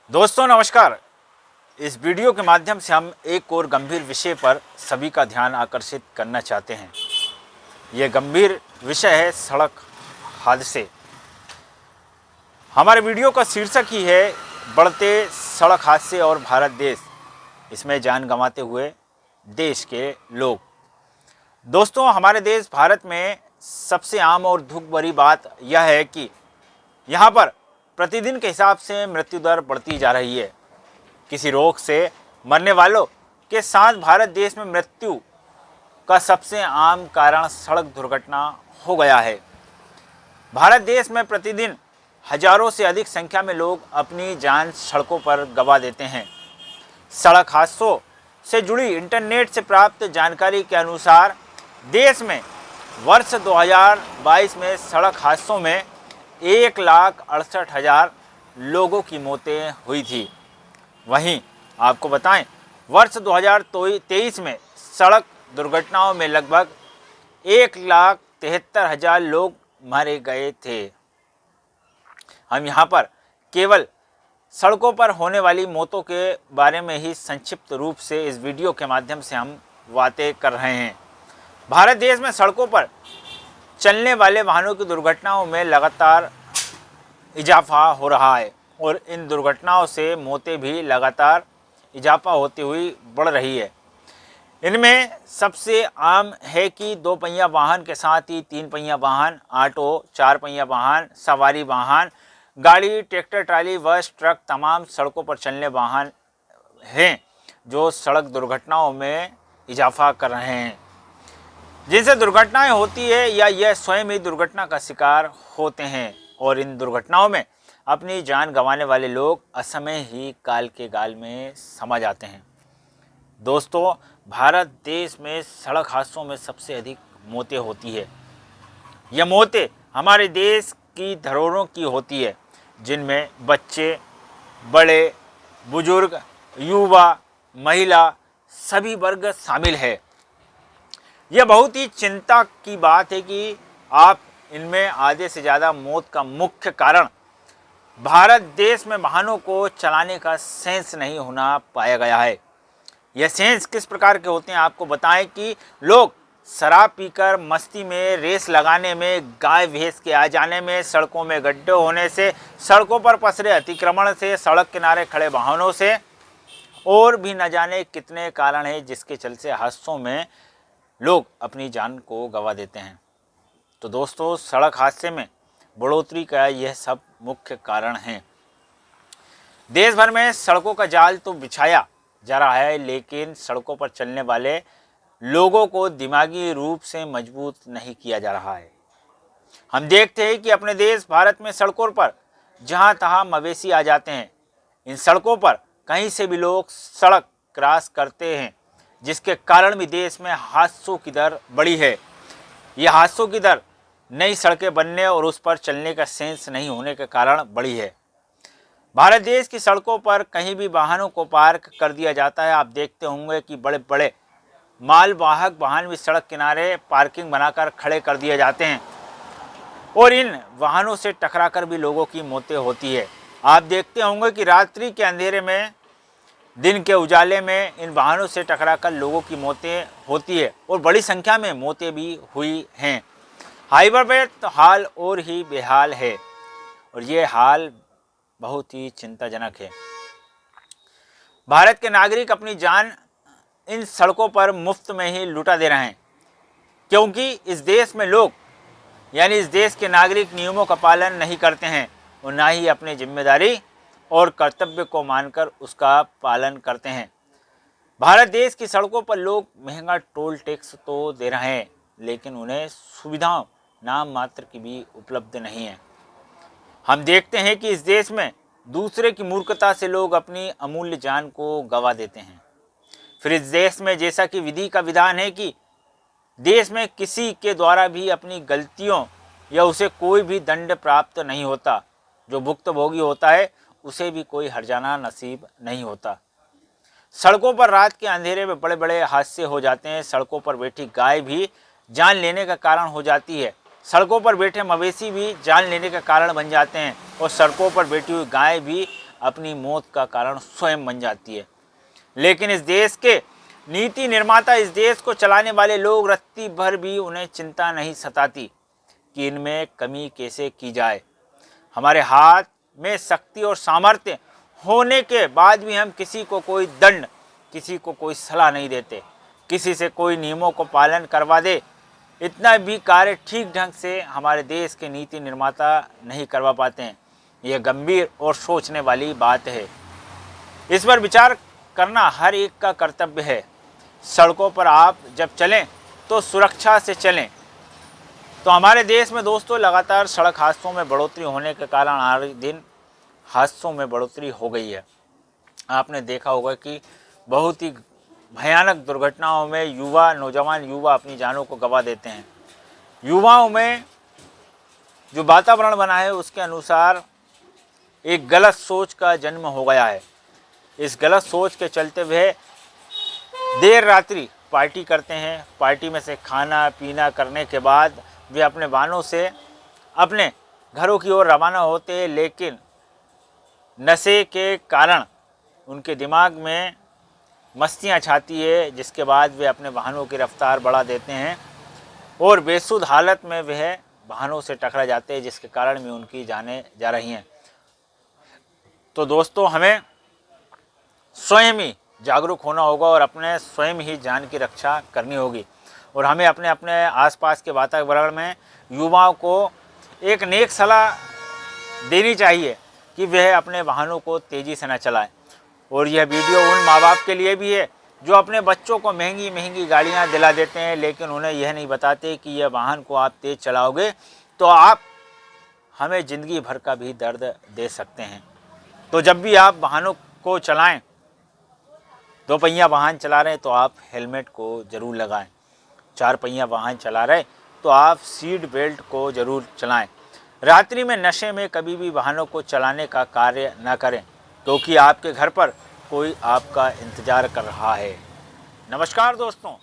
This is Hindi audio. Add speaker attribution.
Speaker 1: दोस्तों नमस्कार। इस वीडियो के माध्यम से हम एक और गंभीर विषय पर सभी का ध्यान आकर्षित करना चाहते हैं। यह गंभीर विषय है सड़क हादसे। हमारे वीडियो का शीर्षक ही है बढ़ते सड़क हादसे और भारत देश, इसमें जान गंवाते हुए देश के लोग। दोस्तों, हमारे देश भारत में सबसे आम और दुख भरी बात यह है कि यहाँ पर प्रतिदिन के हिसाब से मृत्यु दर बढ़ती जा रही है। किसी रोग से मरने वालों के साथ भारत देश में मृत्यु का सबसे आम कारण सड़क दुर्घटना हो गया है। भारत देश में प्रतिदिन हजारों से अधिक संख्या में लोग अपनी जान सड़कों पर गंवा देते हैं। सड़क हादसों से जुड़ी इंटरनेट से प्राप्त जानकारी के अनुसार देश में वर्ष 2022 में सड़क हादसों में 1,68,000 लोगों की मौतें हुई थी। वहीं आपको बताएं, वर्ष 2023 में सड़क दुर्घटनाओं में लगभग 1,73,000 लोग मारे गए थे। हम यहाँ पर केवल सड़कों पर होने वाली मौतों के बारे में ही संक्षिप्त रूप से इस वीडियो के माध्यम से हम बातें कर रहे हैं। भारत देश में सड़कों पर चलने वाले वाहनों की दुर्घटनाओं में लगातार इजाफा हो रहा है और इन दुर्घटनाओं से मौतें भी लगातार इजाफा होती हुई बढ़ रही है। इनमें सबसे आम है कि 2 पहिया वाहन के साथ ही 3 पहिया वाहन, ऑटो, 4 पहिया वाहन, सवारी वाहन, गाड़ी, ट्रैक्टर, ट्राली, बस, ट्रक तमाम सड़कों पर चलने वाहन हैं जो सड़क दुर्घटनाओं में इजाफा कर रहे हैं, जिनसे दुर्घटनाएं होती है या यह स्वयं ही दुर्घटना का शिकार होते हैं। और इन दुर्घटनाओं में अपनी जान गंवाने वाले लोग असमय ही काल के गाल में समा जाते हैं। दोस्तों, भारत देश में सड़क हादसों में सबसे अधिक मौतें होती है। यह मौतें हमारे देश की धरोहरों की होती है, जिनमें बच्चे, बड़े, बुजुर्ग, युवा, महिला सभी वर्ग शामिल है। यह बहुत ही चिंता की बात है कि आप इनमें आधे से ज़्यादा मौत का मुख्य कारण भारत देश में वाहनों को चलाने का सेंस नहीं होना पाया गया है। यह सेंस किस प्रकार के होते हैं आपको बताएं कि लोग शराब पीकर मस्ती में, रेस लगाने में, गाय भैंस के आ जाने में, सड़कों में गड्ढे होने से, सड़कों पर पसरे अतिक्रमण से, सड़क किनारे खड़े वाहनों से और भी न जाने कितने कारण हैं जिसके चलते हादसों में लोग अपनी जान को गंवा देते हैं। तो दोस्तों, सड़क हादसे में बढ़ोतरी का यह सब मुख्य कारण हैं। देश भर में सड़कों का जाल तो बिछाया जा रहा है, लेकिन सड़कों पर चलने वाले लोगों को दिमागी रूप से मजबूत नहीं किया जा रहा है। हम देखते हैं कि अपने देश भारत में सड़कों पर जहां तहां मवेशी आ जाते हैं। इन सड़कों पर कहीं से भी लोग सड़क क्रॉस करते हैं, जिसके कारण भी देश में हादसों की दर बढ़ी है। यह हादसों की दर नई सड़कें बनने और उस पर चलने का सेंस नहीं होने के कारण बढ़ी है। भारत देश की सड़कों पर कहीं भी वाहनों को पार्क कर दिया जाता है। आप देखते होंगे कि बड़े बड़े मालवाहक वाहन भी सड़क किनारे पार्किंग बनाकर खड़े कर दिए जाते हैं और इन वाहनों से टकराकर भी लोगों की मौतें होती है। आप देखते होंगे कि रात्रि के अंधेरे में, दिन के उजाले में इन वाहनों से टकराकर लोगों की मौतें होती है और बड़ी संख्या में मौतें भी हुई हैं। हाईवे पर तो हाल और ही बेहाल है और ये हाल बहुत ही चिंताजनक है। भारत के नागरिक अपनी जान इन सड़कों पर मुफ्त में ही लुटा दे रहे हैं, क्योंकि इस देश में लोग यानी इस देश के नागरिक नियमों का पालन नहीं करते हैं और ना ही अपनी जिम्मेदारी और कर्तव्य को मानकर उसका पालन करते हैं। भारत देश की सड़कों पर लोग महंगा टोल टैक्स तो दे रहे हैं, लेकिन उन्हें सुविधाओं नाम मात्र की भी उपलब्ध नहीं है। हम देखते हैं कि इस देश में दूसरे की मूर्खता से लोग अपनी अमूल्य जान को गंवा देते हैं। फिर इस देश में जैसा कि विधि का विधान है कि देश में किसी के द्वारा भी अपनी गलतियों या उसे कोई भी दंड प्राप्त नहीं होता। जो भुक्तभोगी होता है उसे भी कोई हर्जाना नसीब नहीं होता। सड़कों पर रात के अंधेरे में बड़े बड़े हादसे हो जाते हैं। सड़कों पर बैठी गाय भी जान लेने का कारण हो जाती है। सड़कों पर बैठे मवेशी भी जान लेने का कारण बन जाते हैं और सड़कों पर बैठी हुई गाय भी अपनी मौत का कारण स्वयं बन जाती है। लेकिन इस देश के नीति निर्माता, इस देश को चलाने वाले लोग रत्ती भर भी उन्हें चिंता नहीं सताती कि इनमें कमी कैसे की जाए। हमारे हाथ में शक्ति और सामर्थ्य होने के बाद भी हम किसी को कोई दंड, किसी को कोई सलाह नहीं देते, किसी से कोई नियमों को पालन करवा दे, इतना भी कार्य ठीक ढंग से हमारे देश के नीति निर्माता नहीं करवा पाते हैं। यह गंभीर और सोचने वाली बात है। इस पर विचार करना हर एक का कर्तव्य है। सड़कों पर आप जब चलें तो सुरक्षा से चलें। तो हमारे देश में दोस्तों लगातार सड़क हादसों में बढ़ोतरी होने के कारण हर दिन हादसों में बढ़ोतरी हो गई है। आपने देखा होगा कि बहुत ही भयानक दुर्घटनाओं में नौजवान युवा अपनी जानों को गंवा देते हैं। युवाओं में जो वातावरण बना है उसके अनुसार एक गलत सोच का जन्म हो गया है। इस गलत सोच के चलते वे देर रात्रि पार्टी करते हैं। पार्टी में से खाना पीना करने के बाद वे अपने वाहनों से अपने घरों की ओर रवाना होते हैं, लेकिन नशे के कारण उनके दिमाग में मस्तियाँ छाती है, जिसके बाद वे अपने वाहनों की रफ्तार बढ़ा देते हैं और बेसुध हालत में वह वाहनों से टकरा जाते हैं, जिसके कारण भी उनकी जानें जा रही हैं। तो दोस्तों हमें स्वयं ही जागरूक होना होगा और अपने स्वयं ही जान की रक्षा करनी होगी। और हमें अपने अपने आसपास के वातावरण में युवाओं को एक नेक सलाह देनी चाहिए कि वह अपने वाहनों को तेज़ी से न चलाएं। और यह वीडियो उन माँ बाप के लिए भी है जो अपने बच्चों को महंगी महंगी गाड़ियाँ दिला देते हैं, लेकिन उन्हें यह नहीं बताते कि यह वाहन को आप तेज़ चलाओगे तो आप हमें ज़िंदगी भर का भी दर्द दे सकते हैं। तो जब भी आप वाहनों को चलाएं, दो पहिया वाहन चला रहे हैं तो आप हेलमेट को ज़रूर लगाएं। चार पहिया वाहन चला रहे तो आप सीट बेल्ट को ज़रूर चलाएं। रात्रि में नशे में कभी भी वाहनों को चलाने का कार्य न करें, क्योंकि आपके घर पर कोई आपका इंतज़ार कर रहा है। नमस्कार दोस्तों।